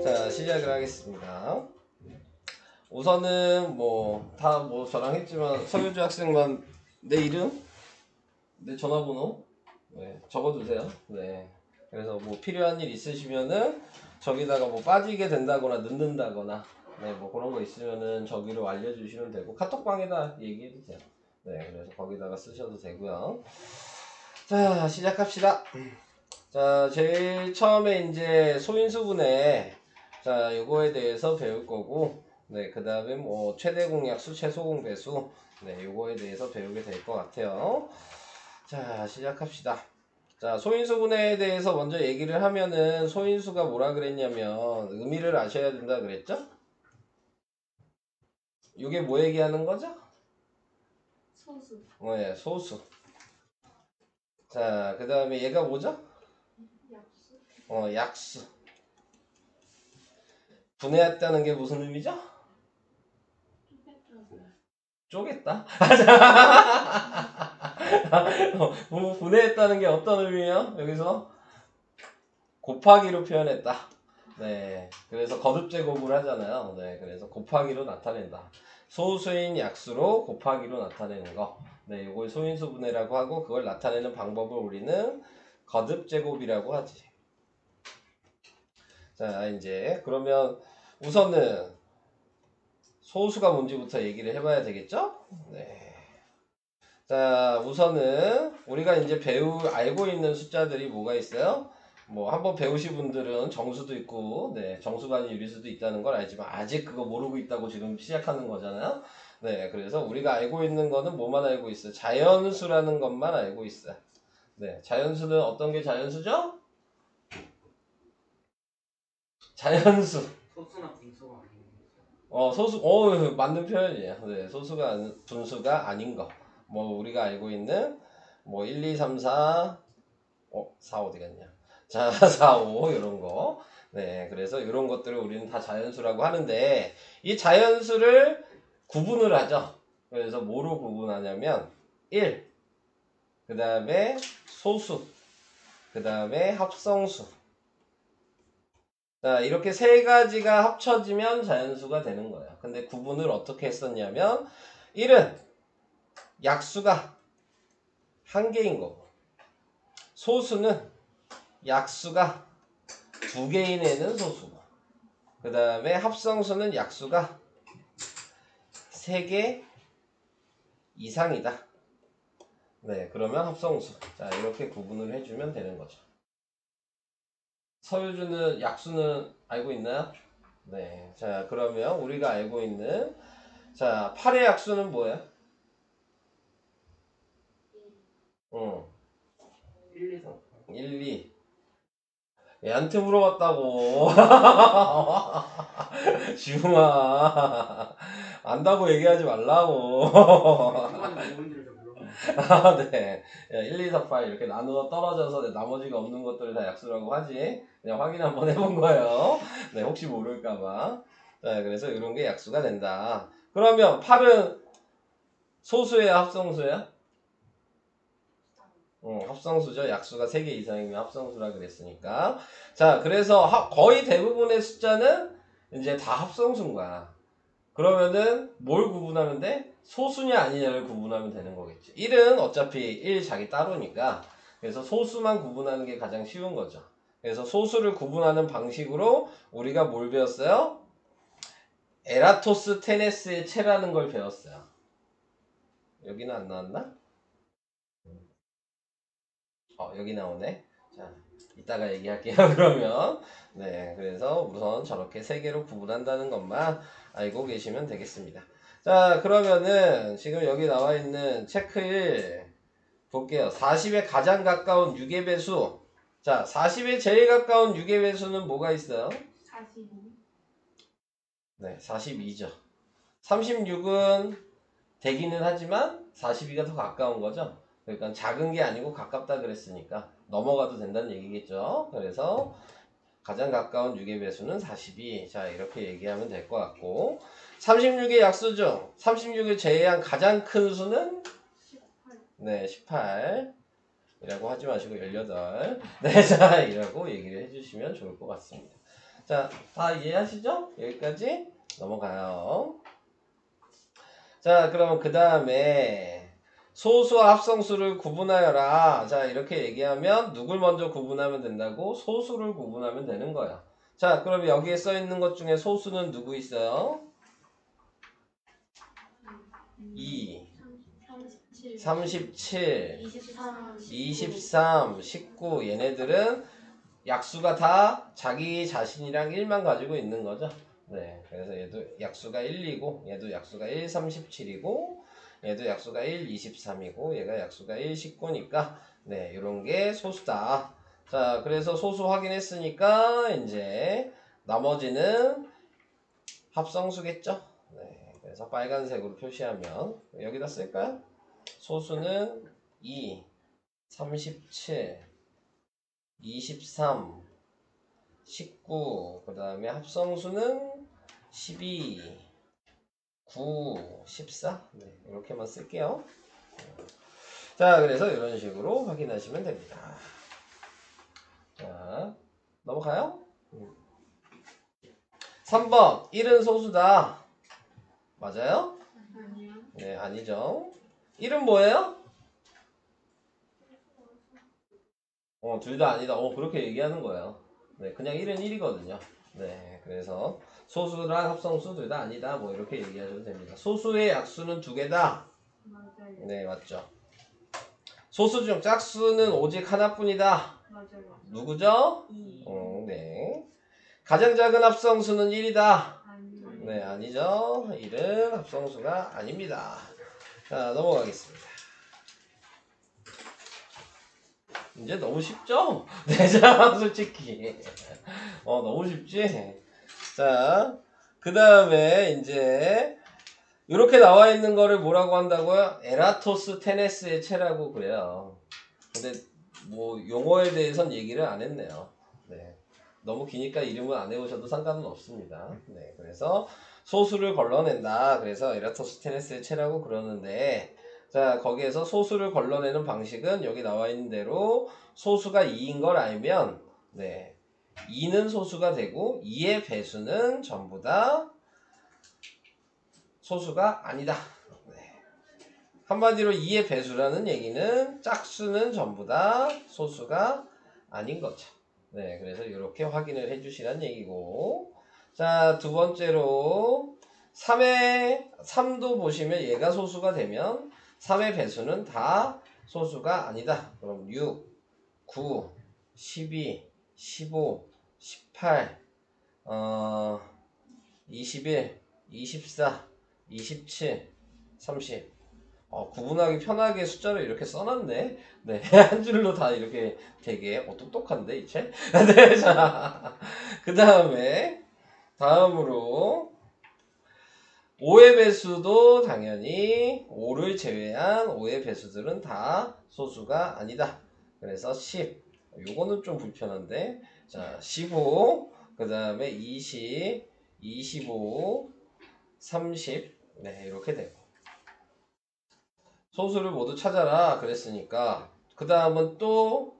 자, 시작을 하겠습니다. 우선은 다 저랑 했지만 서유주 학생만 내 이름, 내 전화번호 적어두세요. 네. 그래서 필요한 일 있으시면은 저기다가 빠지게 된다거나 늦는다거나 그런 거 있으면은 저기로 알려주시면 되고 카톡방에다 얘기해도 돼요. 네, 그래서 거기다가 쓰셔도 되고요. 자, 시작합시다. 자, 제일 처음에 이제 소인수분해 자, 요거에 대해서 배울 거고, 그 다음에 최대 공약수, 최소 공배수, 요거에 대해서 배우게 될 것 같아요. 자, 시작합시다. 자, 소인수분해에 대해서 먼저 얘기를 하면은 소인수가 뭐라 그랬냐면 의미를 아셔야 된다 그랬죠? 요게 뭐 얘기하는 거죠? 소수. 네, 소수. 자, 그 다음에 얘가 뭐죠? 약수. 약수. 분해했다는 게 무슨 의미죠? 쪼갰다? 분해했다는 게 어떤 의미예요? 여기서 곱하기로 표현했다. 네, 그래서 거듭제곱을 하잖아요. 네, 그래서 곱하기로 나타낸다. 소수인 약수로 곱하기로 나타내는 거. 네, 이걸 소인수 분해라고 하고 그걸 나타내는 방법을 우리는 거듭제곱이라고 하지. 자, 이제 그러면 우선은 소수가 뭔지부터 얘기를 해봐야 되겠죠? 네. 자, 우선은 우리가 이제 알고 있는 숫자들이 뭐가 있어요? 한번 배우신 분들은 정수도 있고, 정수가 아닌 유리수도 있다는 걸 알지만 아직 그거 모르고 있다고 지금 시작하는 거잖아요. 네, 그래서 우리가 알고 있는 거는 뭐만 알고 있어요? 자연수라는 것만 알고 있어요. 네, 자연수는 어떤 게 자연수죠? 자연수. 소수나 분수가 아닌 소수, 맞는 표현이에요. 네, 분수가 아닌 거. 우리가 알고 있는 1, 2, 3, 4, 4 어디 갔냐? 자, 4, 5 이런 거. 네, 그래서 이런 것들을 우리는 다 자연수라고 하는데 이 자연수를 구분을 하죠. 그래서 뭐로 구분하냐면 1, 그 다음에 소수, 그 다음에 합성수. 자, 이렇게 세 가지가 합쳐지면 자연수가 되는 거예요. 근데 구분을 어떻게 했었냐면 1은 약수가 한 개인 거고 소수는 약수가 두 개인 애는 소수고 그 다음에 합성수는 약수가 세 개 이상이다. 네, 그러면 합성수. 자, 이렇게 구분을 해주면 되는 거죠. 서유주는 약수는 알고 있나요? 네, 자, 그러면 우리가 알고 있는 자, 8의 약수는 뭐예요? 1, 2, 3. 1, 2. 얘한테 물어봤다고. 지웅아. 안다고 얘기하지 말라고. 그거는 부분들을 좀 물어보면 네. 1, 2, 4, 8 이렇게 나누어 떨어져서 나머지가 없는 것들을 다 약수라고 하지. 그냥 확인 한번 해본 거예요. 네, 혹시 모를까봐. 네, 그래서 이런 게 약수가 된다. 그러면 8은 소수예요, 합성수예요? 합성수죠. 약수가 3개 이상이면 합성수라 그랬으니까. 자, 그래서 거의 대부분의 숫자는 이제 다 합성수인 거야. 그러면은 뭘 구분하면 돼? 소수냐 아니냐를 구분하면 되는 거겠지. 1은 어차피 1 자기 따로니까 그래서 소수만 구분하는 게 가장 쉬운 거죠. 그래서 소수를 구분하는 방식으로 우리가 뭘 배웠어요? 에라토스테네스의 체라는 걸 배웠어요. 여기는 안 나왔나? 여기 나오네. 자, 이따가 얘기할게요. 그러면 네, 그래서 우선 저렇게 세 개로 구분한다는 것만 알고 계시면 되겠습니다. 자, 그러면은 지금 여기 나와 있는 체크 1 볼게요. 40에 가장 가까운 6의 배수. 자, 40에 제일 가까운 6의 배수는 뭐가 있어요? 42. 네, 42죠. 36은 되기는 하지만 42가 더 가까운 거죠. 그러니까 작은 게 아니고 가깝다 그랬으니까 넘어가도 된다는 얘기겠죠. 그래서 가장 가까운 6의 배수는 42. 자, 이렇게 얘기하면 될 것 같고 36의 약수 중 36을 제외한 가장 큰 수는 18. 네, 18 이라고 하지 마시고 18. 네, 자, 이라고 얘기를 해주시면 좋을 것 같습니다. 자, 다 이해하시죠? 여기까지 넘어가요. 자, 그러면 그 다음에 소수와 합성수를 구분하여라. 자, 이렇게 얘기하면 누굴 먼저 구분하면 된다고? 소수를 구분하면 되는 거야. 자, 그럼 여기에 써 있는 것 중에 소수는 누구 있어요? 2, 37 37, 23 23, 19 얘네들은 약수가 다 자기 자신이랑 1만 가지고 있는 거죠. 네, 그래서 얘도 약수가 1이고 얘도 약수가 1, 37이고 얘도 약수가 1, 23이고 얘가 약수가 1, 19니까 네, 이런 게 소수다. 자, 그래서 소수 확인했으니까 이제 나머지는 합성수겠죠. 네, 그래서 빨간색으로 표시하면 여기다 쓸까요? 소수는 2, 37, 23, 19, 그 다음에 합성수는 12, 9, 14. 네, 이렇게만 쓸게요. 자, 그래서 이런 식으로 확인하시면 됩니다. 자, 넘어가요. 3번, 1은 소수다. 맞아요? 아니요. 네, 아니죠. 1은 뭐예요? 둘 다 아니다. 그렇게 얘기하는 거예요. 네, 그냥 1은 1이거든요. 네, 그래서 소수랑 합성수 둘 다 아니다. 뭐 이렇게 얘기하셔도 됩니다. 소수의 약수는 2개다. 맞아요. 네, 맞죠. 소수 중 짝수는 오직 하나뿐이다. 맞아요. 누구죠? 2 네. 가장 작은 합성수는 1이다. 아니요. 네, 아니죠. 1은 합성수가 아닙니다. 자, 넘어가겠습니다. 이제 너무 쉽죠? 네, 자, 솔직히. 너무 쉽지? 자, 그 다음에 이제 이렇게 나와 있는 거를 뭐라고 한다고요? 에라토스테네스의 체라고 그래요. 근데 뭐 용어에 대해서는 얘기를 안 했네요. 네. 너무 기니까 이름은 안 외우셔도 상관은 없습니다. 네, 그래서 소수를 걸러낸다. 그래서 에라토스테네스의 체라고 그러는데, 자, 거기에서 소수를 걸러내는 방식은 여기 나와 있는 대로 소수가 2인 걸 알면, 네, 2는 소수가 되고 2의 배수는 전부 다 소수가 아니다. 네. 한마디로 2의 배수라는 얘기는 짝수는 전부 다 소수가 아닌 거죠. 네, 그래서 이렇게 확인을 해주시란 얘기고, 자, 두 번째로 3도 보시면 얘가 소수가 되면 3의 배수는 다 소수가 아니다. 그럼 6, 9, 12, 15, 18, 21, 24, 27, 30. 구분하기 편하게 숫자를 이렇게 써놨네. 네, 한 줄로 다 이렇게 되게 똑똑한데 이 책. 네, 자, 그 다음에 다음으로 5의 배수도 당연히 5를 제외한 5의 배수들은 다 소수가 아니다. 그래서 10. 요거는 좀 불편한데. 자, 15. 그 다음에 20, 25, 30. 네, 이렇게 되고. 소수를 모두 찾아라 그랬으니까 그 다음은 또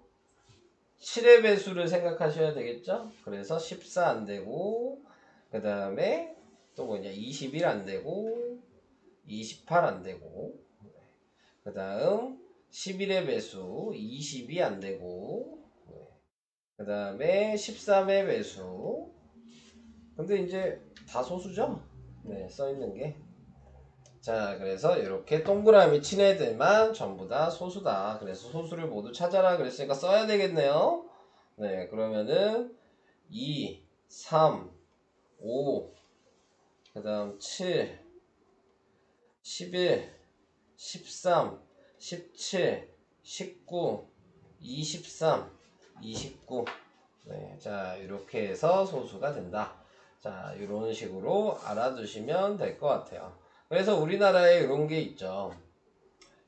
7의 배수를 생각하셔야 되겠죠. 그래서 14 안되고 그 다음에 또 뭐냐 21 안되고 28 안되고 그 다음 11의 배수 22 안되고 그 다음에 13의 배수. 근데 이제 다 소수죠. 네, 써있는게. 자, 그래서 이렇게 동그라미 친 애들만 전부 다 소수다. 그래서 소수를 모두 찾아라 그랬으니까 써야 되겠네요. 네, 그러면은 2, 3, 5, 그 다음 7, 11, 13, 17, 19, 23, 29. 네, 자, 이렇게 해서 소수가 된다. 자, 이런 식으로 알아두시면 될 것 같아요. 그래서 우리나라에 이런 게 있죠.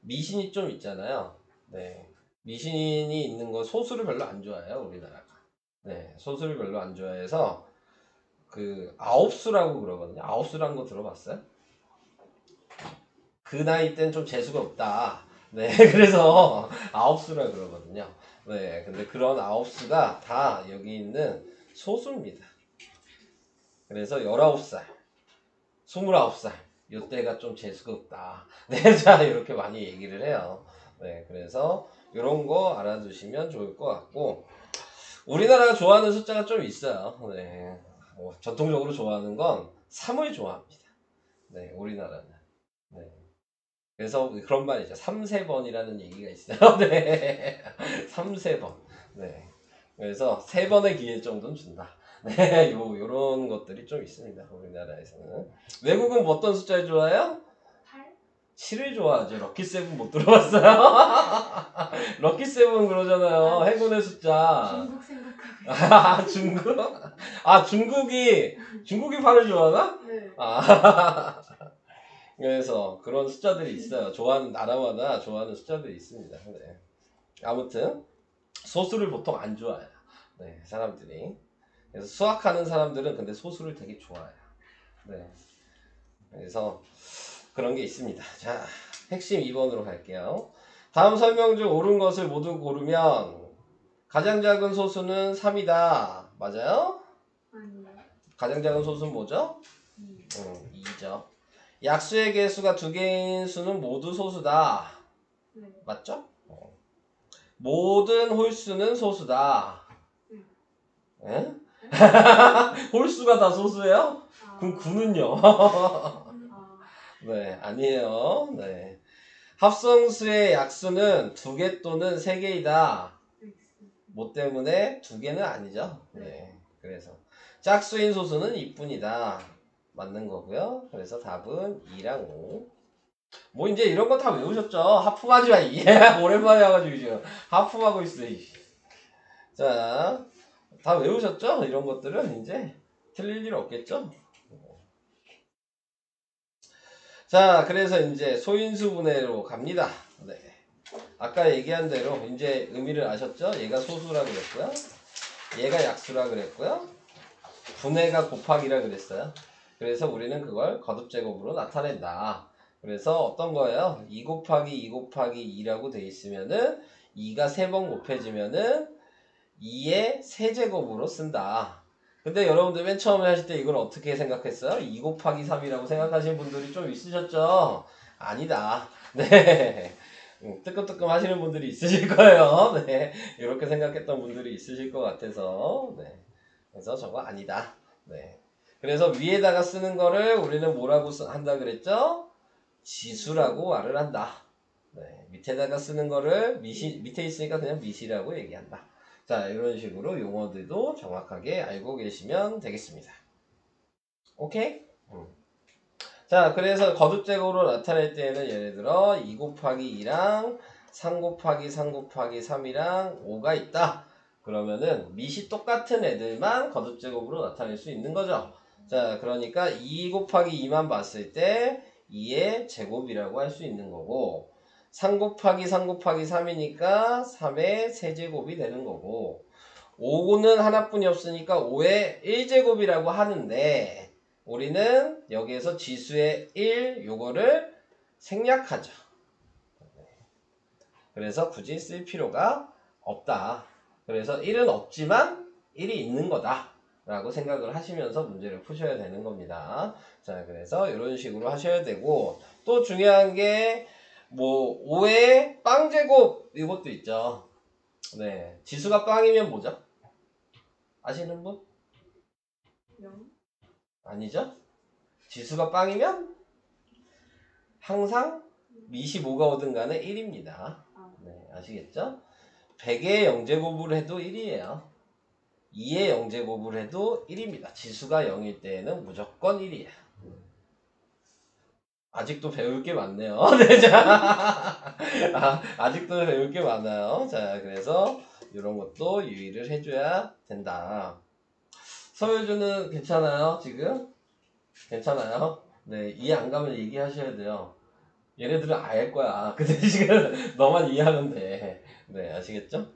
미신이 좀 있잖아요. 네. 미신이 있는 거 소수를 별로 안 좋아해요, 우리나라가. 네. 소수를 별로 안 좋아해서 그 아홉수라고 그러거든요. 아홉수라는 거 들어봤어요? 그 나이 땐 좀 재수가 없다. 네. 그래서 아홉수라 그러거든요. 네. 근데 그런 아홉수가 다 여기 있는 소수입니다. 그래서 19살, 29살 이때가 좀 재수가 없다. 네, 자 이렇게 많이 얘기를 해요. 네, 그래서 이런 거 알아두시면 좋을 것 같고 우리나라가 좋아하는 숫자가 좀 있어요. 네, 전통적으로 좋아하는 건 3을 좋아합니다. 네, 우리나라는. 네. 그래서 그런 말이죠. 3세번이라는 얘기가 있어요. 네. 3세번. 네. 그래서 3번의 기회 정도는 준다. 네. 요런 것들이 좀 있습니다. 우리나라에서는. 외국은 뭐 어떤 숫자를 좋아해요? 8? 7을 좋아하죠. 럭키세븐 못 들어봤어요? 럭키세븐 그러잖아요. 행운의 숫자. 중국 생각하고 아, 중국? 아, 중국이 8을 좋아하나? 네. 아. 그래서 그런 숫자들이 있어요. 좋아하는 나라마다 좋아하는 숫자들이 있습니다. 네. 아무튼 소수를 보통 안 좋아해요. 네, 사람들이. 그래서 수학하는 사람들은 근데 소수를 되게 좋아해요. 네. 그래서 그런 게 있습니다. 자, 핵심 2번으로 갈게요. 다음 설명 중 옳은 것을 모두 고르면 가장 작은 소수는 3이다. 맞아요? 아니요. 가장 작은 소수는 뭐죠? 2죠. 약수의 개수가 2개인 수는 모두 소수다. 네. 맞죠? 모든 홀수는 소수다. 예? 홀수가 다 소수예요? 그럼 9는요? 네, 아니에요. 네. 합성수의 약수는 2개 또는 3개이다. 뭐 때문에 2개는 아니죠. 네. 그래서 짝수인 소수는 2뿐이다. 맞는 거고요. 그래서 답은 2랑 5. 뭐 이제 이런 거 다 외우셨죠? 하품하지 마. 오랜만에 와가지고 지금 하품하고 있어. 자, 다 외우셨죠? 이런 것들은 이제 틀릴 일 없겠죠? 자, 그래서 이제 소인수 분해로 갑니다. 네. 아까 얘기한 대로 이제 의미를 아셨죠? 얘가 소수라 그랬고요. 얘가 약수라 그랬고요. 분해가 곱하기라 그랬어요. 그래서 우리는 그걸 거듭제곱으로 나타낸다. 그래서 어떤 거예요? 2 곱하기 2 곱하기 2라고 돼 있으면은 2가 3번 곱해지면은 2의 세제곱으로 쓴다. 근데 여러분들 맨 처음에 하실 때 이걸 어떻게 생각했어요? 2 곱하기 3이라고 생각하시는 분들이 좀 있으셨죠? 아니다. 네. 뜨끔뜨끔 하시는 분들이 있으실 거예요. 네. 이렇게 생각했던 분들이 있으실 것 같아서. 네. 그래서 저거 아니다. 네. 그래서 위에다가 쓰는 거를 우리는 뭐라고 한다 그랬죠? 지수라고 말을 한다. 네. 밑에다가 쓰는 거를 밑에 있으니까 그냥 미시라고 얘기한다. 자, 이런 식으로 용어들도 정확하게 알고 계시면 되겠습니다. 오케이? 자, 그래서 거듭제곱으로 나타낼 때는 예를 들어 2 곱하기 2랑 3 곱하기 3 곱하기 3이랑 5가 있다. 그러면은 밑이 똑같은 애들만 거듭제곱으로 나타낼 수 있는 거죠. 자, 그러니까 2 곱하기 2만 봤을 때 2의 제곱이라고 할 수 있는 거고 3 곱하기 3 곱하기 3이니까 3의 세제곱이 되는 거고 5는 하나뿐이 없으니까 5의 1제곱이라고 하는데 우리는 여기에서 지수의 1 요거를 생략하죠. 그래서 굳이 쓸 필요가 없다. 그래서 1은 없지만 1이 있는 거다. 라고 생각을 하시면서 문제를 푸셔야 되는 겁니다. 자, 그래서 이런 식으로 하셔야 되고 또 중요한 게 뭐 5의 빵제곱 이것도 있죠. 네, 지수가 빵이면 뭐죠? 아시는 분? 0? 아니죠? 지수가 빵이면 항상 밑이 뭐가 오든 간에 1입니다. 네, 아시겠죠? 100의 0제곱을 해도 1이에요. 2의 0제곱을 해도 1입니다. 지수가 0일 때에는 무조건 1이에요. 아직도 배울 게 많네요. 네, 자. 아직도 배울 게 많아요. 자, 그래서 이런 것도 유의를 해줘야 된다. 서효주는 괜찮아요? 지금? 괜찮아요? 네, 이해 안 가면 얘기하셔야 돼요. 얘네들은 알 거야. 근데 지금 너만 이해하면 돼. 네, 아시겠죠?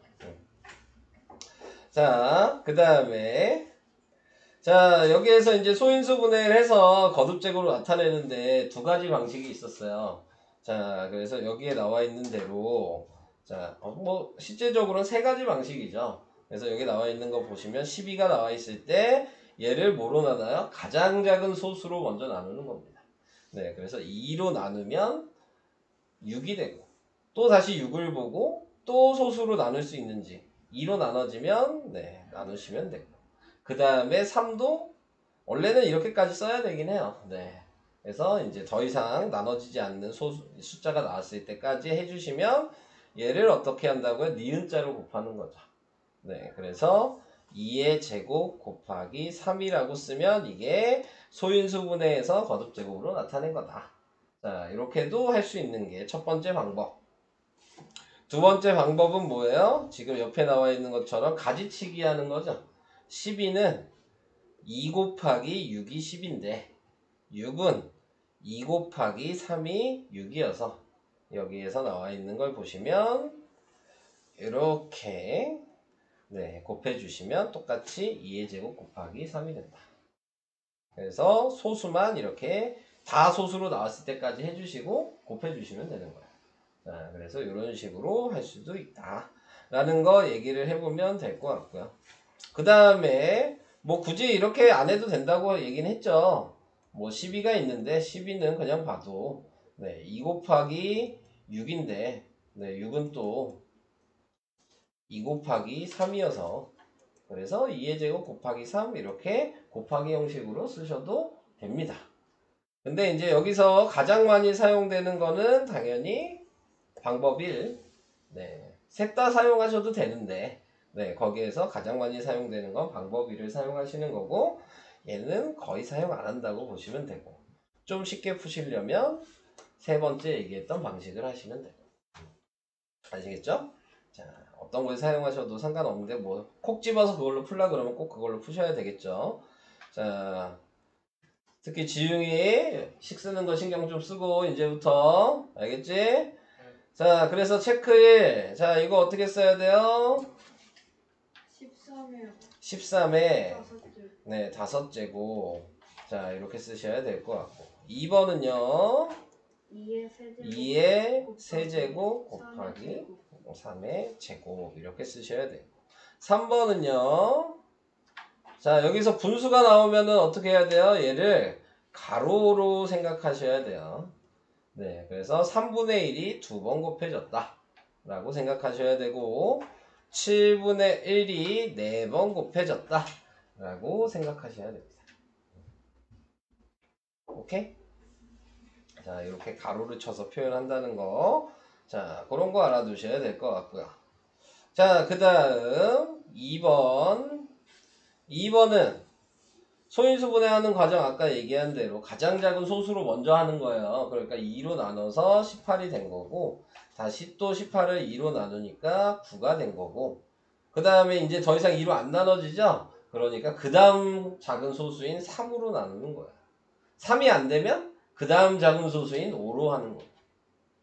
자, 그 다음에 자, 여기에서 이제 소인수 분해를 해서 거듭제곱으로 나타내는데 두 가지 방식이 있었어요. 자, 그래서 여기에 나와 있는 대로 자, 뭐 실제적으로는 세 가지 방식이죠. 그래서 여기 나와 있는 거 보시면 12가 나와 있을 때 얘를 뭐로 나눠요? 가장 작은 소수로 먼저 나누는 겁니다. 네, 그래서 2로 나누면 6이 되고 또 다시 6을 보고 또 소수로 나눌 수 있는지 2로 나눠지면 네, 나누시면 되고 그 다음에 3도 원래는 이렇게까지 써야 되긴 해요. 네. 그래서 이제 더 이상 나눠지지 않는 숫자가 나왔을 때까지 해주시면 얘를 어떻게 한다고요? 니은자로 곱하는 거죠. 네, 그래서 2의 제곱 곱하기 3이라고 쓰면 이게 소인수분해에서 거듭제곱으로 나타낸 거다. 자, 이렇게도 할 수 있는 게 첫 번째 방법. 두 번째 방법은 뭐예요? 지금 옆에 나와 있는 것처럼 가지치기 하는 거죠. 12는 2 곱하기 6이 10인데 6은 2 곱하기 3이 6이어서 여기에서 나와 있는 걸 보시면 이렇게 네, 곱해주시면 똑같이 2의 제곱 곱하기 3이 된다. 그래서 소수만 이렇게 다 소수로 나왔을 때까지 해주시고 곱해주시면 되는 거예요. 자, 그래서 이런 식으로 할 수도 있다. 라는 거 얘기를 해보면 될 것 같고요. 그 다음에 뭐 굳이 이렇게 안 해도 된다고 얘기는 했죠. 뭐 12가 있는데 12는 그냥 봐도 네, 2 곱하기 6인데 네, 6은 또 2 곱하기 3이어서 그래서 2의 제곱 곱하기 3 이렇게 곱하기 형식으로 쓰셔도 됩니다. 근데 이제 여기서 가장 많이 사용되는 거는 당연히 방법 1. 네, 셋 다 사용하셔도 되는데 네, 거기에서 가장 많이 사용되는 건 방법 1을 사용하시는 거고 얘는 거의 사용 안 한다고 보시면 되고 좀 쉽게 푸시려면 세 번째 얘기했던 방식을 하시면 돼요. 아시겠죠? 자, 어떤 걸 사용하셔도 상관없는데 뭐 콕 집어서 그걸로 풀라 그러면 꼭 그걸로 푸셔야 되겠죠. 자, 특히 지웅이 식 쓰는 거 신경 좀 쓰고 이제부터 알겠지? 자, 그래서 체크 1. 자, 이거 어떻게 써야 돼요? 13에 13에 5줄. 네, 5제곱. 자, 이렇게 쓰셔야 될 것 같고 2번은요. 2의 세제곱 2의 세제곱 곱하기 3의 제곱 이렇게 쓰셔야 돼요. 3번은요. 자, 여기서 분수가 나오면은 어떻게 해야 돼요? 얘를 가로로 생각하셔야 돼요. 네, 그래서 3분의 1이 2번 곱해졌다 라고 생각하셔야 되고 7분의 1이 4번 곱해졌다 라고 생각하셔야 됩니다. 오케이? 자, 이렇게 가로를 쳐서 표현한다는 거. 자, 그런 거 알아두셔야 될 것 같고요. 자, 그 다음 2번. 2번은 소인수분해하는 과정 아까 얘기한 대로 가장 작은 소수로 먼저 하는 거예요. 그러니까 2로 나눠서 18이 된 거고 다시 또 18을 2로 나누니까 9가 된 거고 그 다음에 이제 더 이상 2로 안 나눠지죠? 그러니까 그 다음 작은 소수인 3으로 나누는 거야. 3이 안 되면 그 다음 작은 소수인 5로 하는 거예요.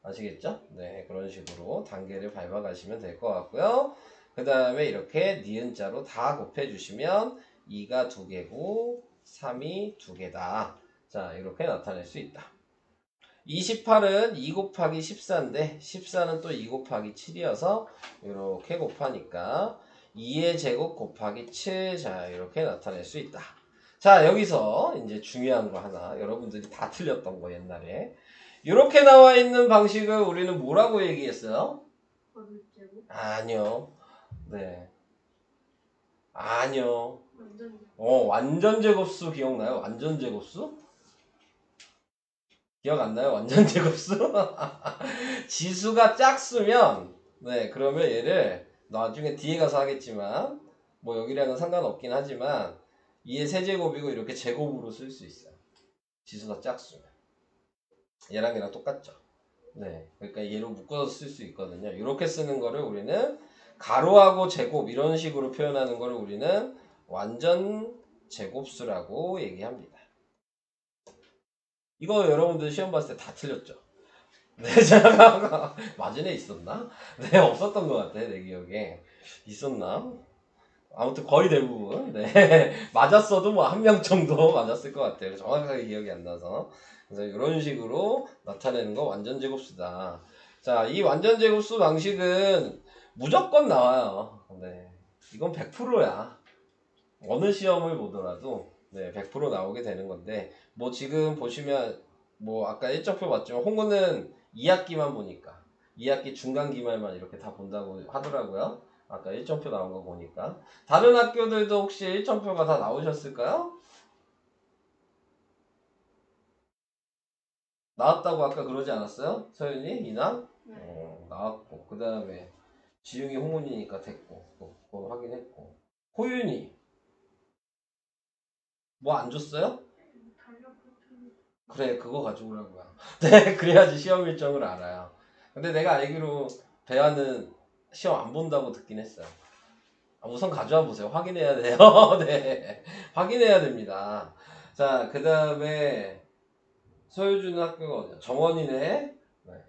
아시겠죠? 네, 그런 식으로 단계를 밟아가시면 될 것 같고요. 그 다음에 이렇게 니은자로 다 곱해주시면 2가 2개고 3이 2개다. 자, 이렇게 나타낼 수 있다. 28은 2 곱하기 14인데 14는 또 2 곱하기 7이어서 이렇게 곱하니까 2의 제곱 곱하기 7. 자, 이렇게 나타낼 수 있다. 자, 여기서 이제 중요한 거 하나. 여러분들이 다 틀렸던 거 옛날에. 이렇게 나와 있는 방식을 우리는 뭐라고 얘기했어요? 거듭제곱 아니요. 네. 아니요. 완전 완전 제곱수 기억나요? 완전 제곱수? 기억 안 나요? 완전 제곱수? 지수가 짝수면, 네, 그러면 얘를 나중에 뒤에 가서 하겠지만, 뭐 여기랑은 상관없긴 하지만, 2의 세제곱이고 이렇게 제곱으로 쓸 수 있어요. 지수가 짝수면. 얘랑 똑같죠. 네, 그러니까 얘로 묶어서 쓸 수 있거든요. 이렇게 쓰는 거를 우리는 가로하고 제곱 이런 식으로 표현하는 거를 우리는 완전 제곱수라고 얘기합니다. 이거 여러분들 시험 봤을 때 다 틀렸죠? 네, 제가 맞은 애 있었나? 네, 없었던 것 같아, 내 기억에. 있었나? 아무튼 거의 대부분. 네, 맞았어도 뭐 한 명 정도 맞았을 것 같아요. 정확하게 기억이 안 나서. 그래서 이런 식으로 나타내는 거 완전 제곱수다. 자, 이 완전 제곱수 방식은 무조건 나와요. 네, 이건 100%야. 어느 시험을 보더라도 네, 100% 나오게 되는 건데 뭐 지금 보시면 뭐 아까 1점표 봤지만 홍구는 2학기만 보니까 2학기 중간 기말만 이렇게 다 본다고 하더라고요. 아까 1점표 나온 거 보니까 다른 학교들도 혹시 1점표가 다 나오셨을까요? 나왔다고 아까 그러지 않았어요? 서윤이? 이나? 네. 나왔고 그 다음에 지웅이 홍훈이니까 됐고 또 그거 확인했고 호윤이 뭐 안 줬어요? 달력부터 그래 그거 가져오라고요. 네 그래야지 시험 일정을 알아요. 근데 내가 알기로 배아는 시험 안 본다고 듣긴 했어요. 우선 가져와 보세요. 확인해야 돼요. 네 확인해야 됩니다. 자 그 다음에 서유주는 학교가 어디야? 정원이네. 네.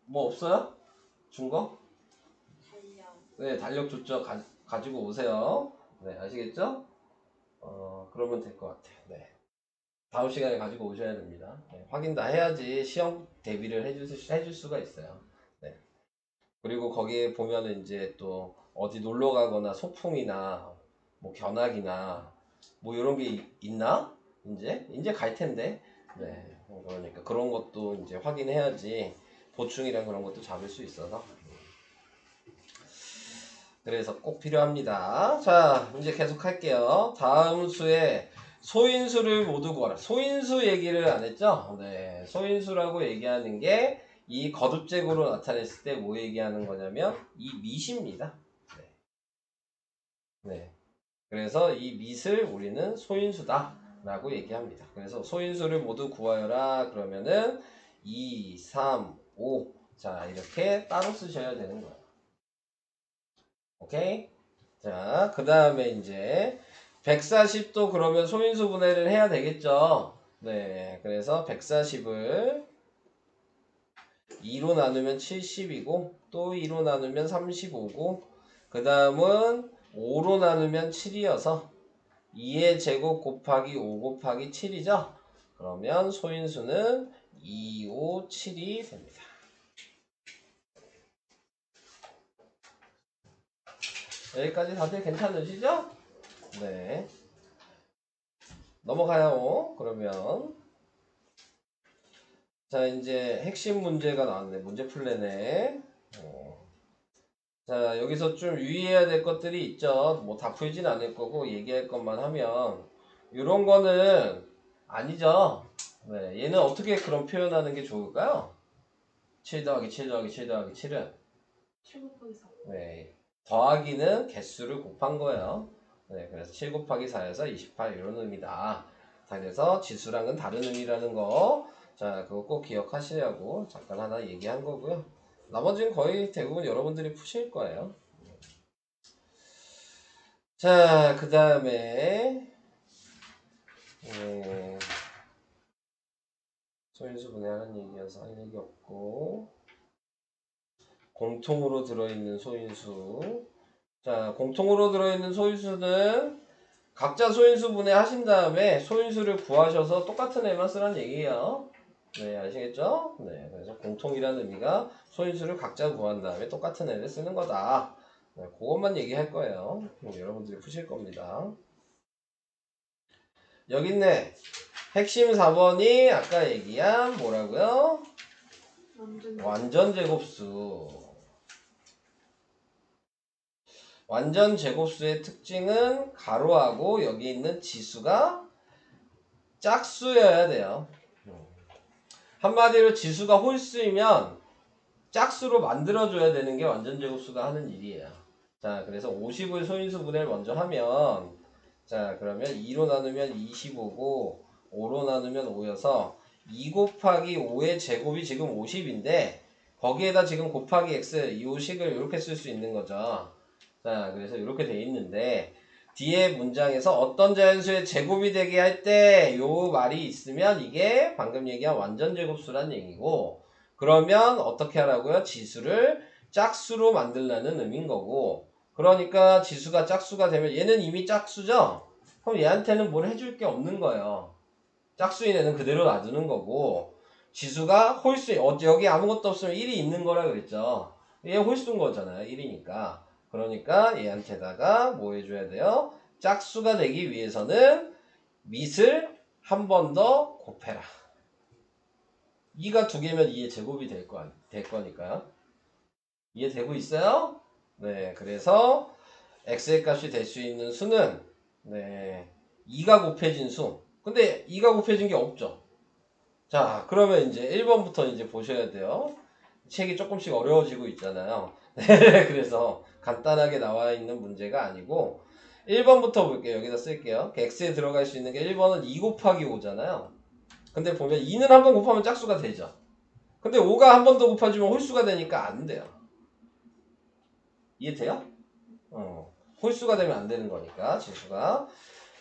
뭐 없어요? 준 거? 달력. 네 달력 줬죠. 가지고 오세요. 네 아시겠죠? 그러면 될 것 같아요. 네. 다음 시간에 가지고 오셔야 됩니다. 네, 확인 다 해야지 시험 대비를 해줄 수가 있어요. 네. 그리고 거기에 보면은 이제 또 어디 놀러 가거나 소풍이나 뭐 견학이나 뭐 이런 게 있나? 이제 갈 텐데. 네. 그러니까 그런 것도 이제 확인해야지 보충이랑 그런 것도 잡을 수 있어서. 그래서 꼭 필요합니다. 자, 이제 계속 할게요. 다음 수에 소인수를 모두 구하라. 소인수 얘기를 안 했죠? 네. 소인수라고 얘기하는 게 이 거듭제구로 나타냈을 때 뭐 얘기하는 거냐면 이 밑입니다. 네. 네. 그래서 이 밑을 우리는 소인수다 라고 얘기합니다. 그래서 소인수를 모두 구하여라 그러면은 2, 3, 5. 자, 이렇게 따로 쓰셔야 되는 거예요. 오케이? 자, 그 다음에 이제 140도 그러면 소인수 분해를 해야 되겠죠. 네, 그래서 140을 2로 나누면 70이고 또 2로 나누면 35고 그 다음은 5로 나누면 7이어서 2의 제곱 곱하기 5 곱하기 7이죠. 그러면 소인수는 2, 5, 7이 됩니다. 여기까지 다들 괜찮으시죠? 네. 넘어가요. 그러면 자 이제 핵심 문제가 나왔네. 문제 풀래네. 자 여기서 좀 유의해야 될 것들이 있죠. 뭐 다 풀진 않을 거고 얘기할 것만 하면 이런 거는 아니죠. 네, 얘는 어떻게 그런 표현하는 게 좋을까요? 7 더하기 7 더하기 7 더하기 7은 7 곱하기 4. 네, 더하기는 개수를 곱한 거예요. 네, 그래서 7 곱하기 4에서 28 이런 의미다. 그래서 지수랑은 다른 의미라는 거. 자, 그거 꼭 기억하시려고 잠깐 하나 얘기한 거고요. 나머지는 거의 대부분 여러분들이 푸실 거예요. 자, 그 다음에 소인수 분해하는 얘기여서 할 얘기 없고 공통으로 들어있는 소인수. 자, 공통으로 들어있는 소인수는 각자 소인수 분해하신 다음에 소인수를 구하셔서 똑같은 애만 쓰란 얘기예요. 네, 아시겠죠? 네, 그래서 공통이라는 의미가 소인수를 각자 구한 다음에 똑같은 애를 쓰는 거다. 네, 그것만 얘기할 거예요. 여러분들이 푸실 겁니다. 여기 있네. 핵심 4번이 아까 얘기한 뭐라고요? 완전 제곱수. 완전 제곱수의 특징은 가로하고 여기 있는 지수가 짝수여야 돼요. 한마디로 지수가 홀수이면 짝수로 만들어줘야 되는 게 완전 제곱수가 하는 일이에요. 자, 그래서 50을 소인수 분해를 먼저 하면 자, 그러면 2로 나누면 25고 5로 나누면 5여서 2 곱하기 5의 제곱이 지금 50인데 거기에다 지금 곱하기 x 이 식을 이렇게 쓸 수 있는 거죠. 자, 그래서 이렇게 돼 있는데 뒤에 문장에서 어떤 자연수의 제곱이 되게 할 때 요 말이 있으면 이게 방금 얘기한 완전 제곱수란 얘기고 그러면 어떻게 하라고요? 지수를 짝수로 만들라는 의미인 거고 그러니까 지수가 짝수가 되면 얘는 이미 짝수죠? 그럼 얘한테는 뭘 해줄 게 없는 거예요. 짝수인 애는 그대로 놔두는 거고 지수가 홀수 여기 아무것도 없으면 1이 있는 거라 그랬죠. 얘 홀수인 거잖아요. 1이니까. 그러니까 얘한테다가 뭐 해줘야 돼요? 짝수가 되기 위해서는 밑을 한 번 더 곱해라. 2가 2개면 2의 제곱이 될 거니까요. 이해되고 있어요? 네, 그래서 x의 값이 될 수 있는 수는 2가 곱해진 수. 근데 2가 곱해진 게 없죠. 자, 그러면 이제 1번부터 이제 보셔야 돼요. 책이 조금씩 어려워지고 있잖아요. 네, 그래서 간단하게 나와 있는 문제가 아니고 1번부터 볼게요. 여기다 쓸게요. x에 들어갈 수 있는 게 1번은 2 곱하기 5잖아요. 근데 보면 2는 한 번 곱하면 짝수가 되죠. 근데 5가 한 번 더 곱해주면 홀수가 되니까 안 돼요. 이해돼요? 홀수가 되면 안 되는 거니까 지수가.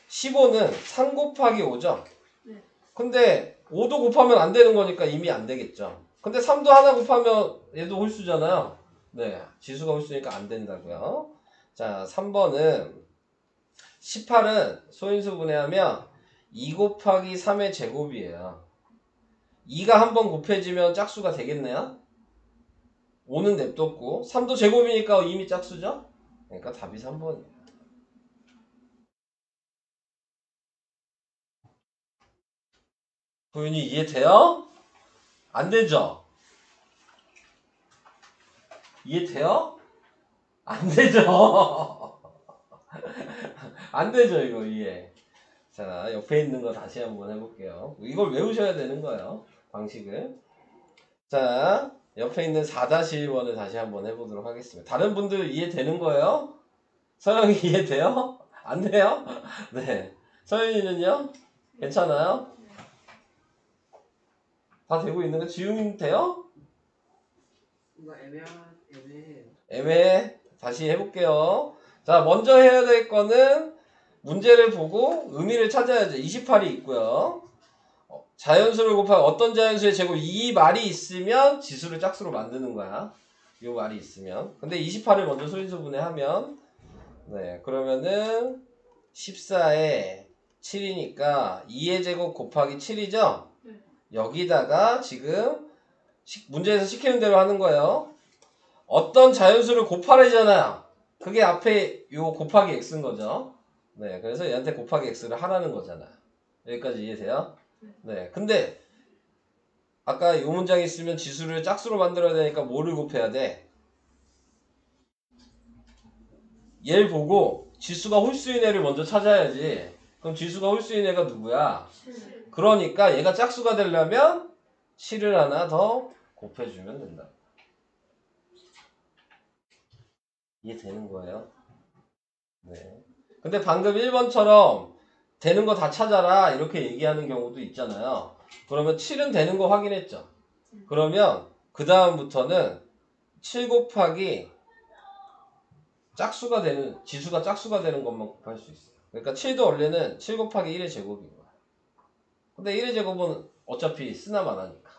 15는 3 곱하기 5죠. 네. 근데 5도 곱하면 안 되는 거니까 이미 안 되겠죠. 근데 3도 하나 곱하면 얘도 홀수잖아요. 네, 지수가 홀수니까 안 된다고요. 자, 3번은 18은 소인수 분해하면 2 곱하기 3의 제곱이에요. 2가 한 번 곱해지면 짝수가 되겠네요. 5는 냅뒀고 3도 제곱이니까 이미 짝수죠. 그러니까 답이 3번이에요. 도윤이 이해돼요? 안 되죠? 이해돼요? 안 되죠? 안 되죠, 이거 이해. 자, 옆에 있는 거 다시 한번 해볼게요. 이걸 외우셔야 되는 거예요, 방식을. 자, 옆에 있는 4-1번을 다시 한번 해보도록 하겠습니다. 다른 분들 이해되는 거예요? 서영이 이해돼요? 안 돼요? 네. 서영이는요? 괜찮아요? 다 되고 있는 거? 지웅이 돼요? 이거 애매해요. 애매해. 다시 해볼게요. 자, 먼저 해야 될 거는 문제를 보고 의미를 찾아야죠. 28이 있고요. 자연수를 곱하면 어떤 자연수의 제곱, 이 말이 있으면 지수를 짝수로 만드는 거야. 이 말이 있으면. 근데 28을 먼저 소인수 분해하면 그러면은 14에 7이니까 2의 제곱 곱하기 7이죠? 네. 여기다가 지금 문제에서 시키는 대로 하는 거예요. 어떤 자연수를 곱하래잖아요. 그게 앞에 요 곱하기 x인 거죠. 네, 그래서 얘한테 곱하기 x를 하라는 거잖아요. 여기까지 이해돼요? 네, 근데 아까 요 문장이 있으면 지수를 짝수로 만들어야 되니까 뭐를 곱해야 돼? 얘를 보고 지수가 홀수인 애를 먼저 찾아야지. 그럼 지수가 홀수인 애가 누구야? 7. 그러니까 얘가 짝수가 되려면 7을 하나 더 곱해주면 된다. 이해되는 거예요? 네. 근데 방금 1번처럼 되는 거 다 찾아라 이렇게 얘기하는 경우도 있잖아요. 그러면 7은 되는 거 확인했죠. 그러면 그 다음부터는 7 곱하기 짝수가 되는, 지수가 짝수가 되는 것만 곱할 수 있어요. 그러니까 7도 원래는 7 곱하기 1의 제곱인 거야. 근데 1의 제곱은 어차피 쓰나만 하니까.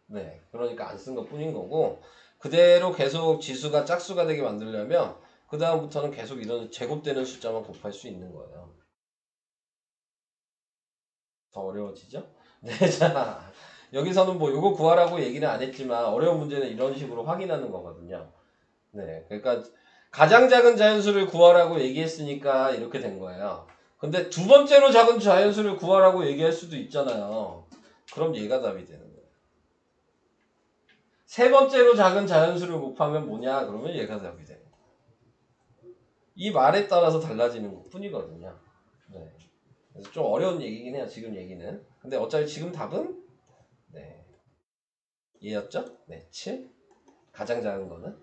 네. 그러니까 안 쓴 것 뿐인 거고, 그대로 계속 지수가 짝수가 되게 만들려면 그 다음부터는 계속 이런 제곱되는 숫자만 곱할 수 있는 거예요. 더 어려워지죠? 네, 자, 여기서는 뭐 요거 구하라고 얘기는 안 했지만 어려운 문제는 이런 식으로 확인하는 거거든요. 네, 그러니까 가장 작은 자연수를 구하라고 얘기했으니까 이렇게 된 거예요. 근데 두 번째로 작은 자연수를 구하라고 얘기할 수도 있잖아요. 그럼 얘가 답이 되는 거예요. 세 번째로 작은 자연수를 곱하면 뭐냐? 그러면 얘가 답이 되는 거예요. 이 말에 따라서 달라지는 것 뿐이거든요. 네. 그래서 좀 어려운 얘기긴 해요, 지금 얘기는. 근데 어차피 지금 답은 얘였죠? 네, 7. 가장 작은 거는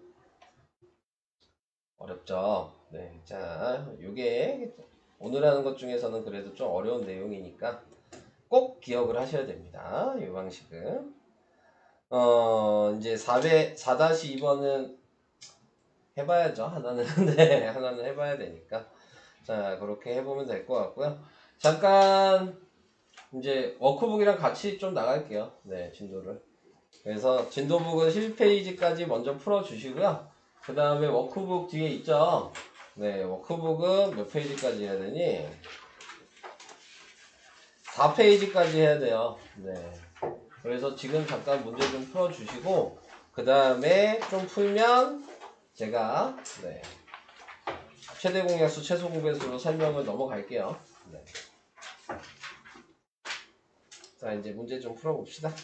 어렵죠. 네, 자, 요게 오늘 하는 것 중에서는 그래도 좀 어려운 내용이니까 꼭 기억을 하셔야 됩니다. 이 방식은. 이제 4-2번은 해봐야죠. 하나는. 네, 하나는 해봐야 되니까. 자, 그렇게 해보면 될 것 같고요. 잠깐, 이제 워크북이랑 같이 좀 나갈게요. 네, 진도를. 그래서 진도북은 1페이지까지 먼저 풀어주시고요. 그 다음에 워크북 뒤에 있죠? 네, 워크북은 몇 페이지까지 해야 되니? 4페이지까지 해야 돼요. 네. 그래서 지금 잠깐 문제 좀 풀어주시고, 그 다음에 좀 풀면 제가, 최대 공약수, 최소 공배수로 설명을 넘어갈게요. 네. 자, 이제 문제 좀 풀어봅시다.